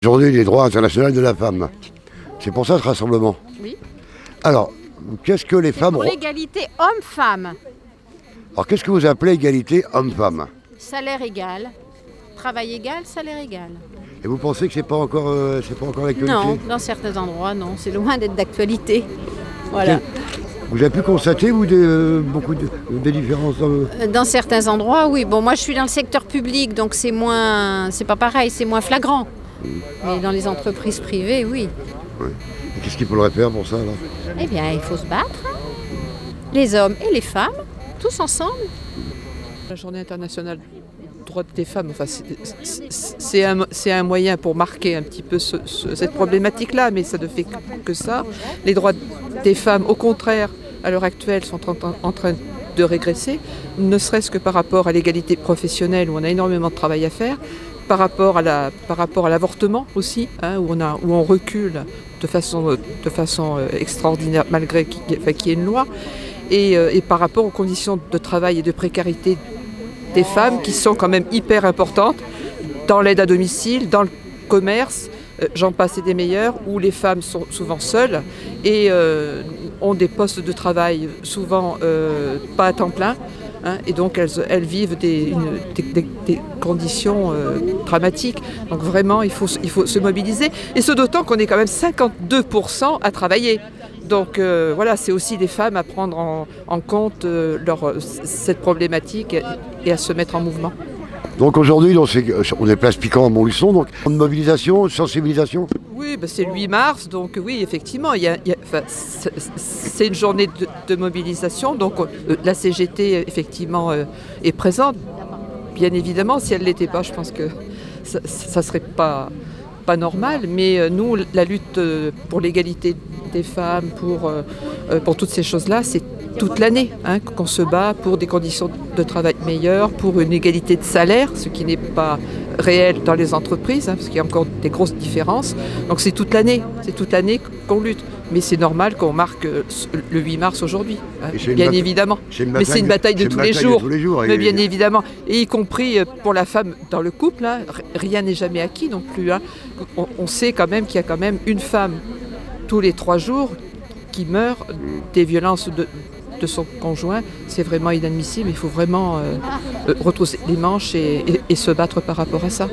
Journée des droits internationaux de la femme. C'est pour ça ce rassemblement. Oui. Alors, qu'est-ce que les femmes... Pour l'égalité homme-femme. Alors, qu'est-ce que vous appelez égalité homme-femme? Salaire égal, travail égal, salaire égal. Et vous pensez que c'est pas encore l'actualité? Non, dans certains endroits, non. C'est loin d'être d'actualité. Voilà. Vous avez pu constater, vous, beaucoup de différences Dans certains endroits, oui. Bon, moi, je suis dans le secteur public, donc c'est pas pareil, c'est moins flagrant. Mais dans les entreprises privées, oui. Ouais. Et qu'est-ce qu'il faudrait faire pour ça, alors? Eh bien, il faut se battre. Les hommes et les femmes, tous ensemble. La journée internationale des droits des femmes, enfin, c'est un moyen pour marquer un petit peu cette problématique-là, mais ça ne fait que ça. Les droits des femmes, au contraire, à l'heure actuelle, sont en train de régresser, ne serait-ce que par rapport à l'égalité professionnelle, où on a énormément de travail à faire, par rapport à l'avortement aussi, hein, où on recule de façon extraordinaire, malgré qu'il y ait une loi, et par rapport aux conditions de travail et de précarité des femmes, qui sont quand même hyper importantes dans l'aide à domicile, dans le commerce, j'en passe et des meilleurs, où les femmes sont souvent seules et ont des postes de travail souvent pas à temps plein. Hein, et donc elles vivent des conditions dramatiques. Donc vraiment, il faut se mobiliser. Et ce d'autant qu'on est quand même 52% à travailler. Donc voilà, c'est aussi les femmes à prendre en compte cette problématique et à se mettre en mouvement. Donc aujourd'hui, on est place Piquant à Montluçon, donc une mobilisation, une sensibilisation? Oui, ben c'est le 8 mars, donc oui, effectivement, c'est une journée de mobilisation, donc la CGT, effectivement, est présente. Bien évidemment, si elle ne l'était pas, je pense que ça ne serait pas normal, mais nous, la lutte pour l'égalité des femmes, pour toutes ces choses-là, c'est toute l'année qu'on se bat pour des conditions de travail meilleures, pour une égalité de salaire, ce qui n'est pas réel dans les entreprises, parce qu'il y a encore des grosses différences. Donc c'est toute l'année qu'on lutte. Mais c'est normal qu'on marque le 8 mars aujourd'hui, bien évidemment. Mais c'est une bataille de tous les jours, mais bien évidemment. Et y compris pour la femme dans le couple, rien n'est jamais acquis non plus. On sait quand même qu'il y a quand même une femme tous les 3 jours qui meurt des violences de son conjoint. C'est vraiment inadmissible. Il faut vraiment retrousser les manches et se battre par rapport à ça.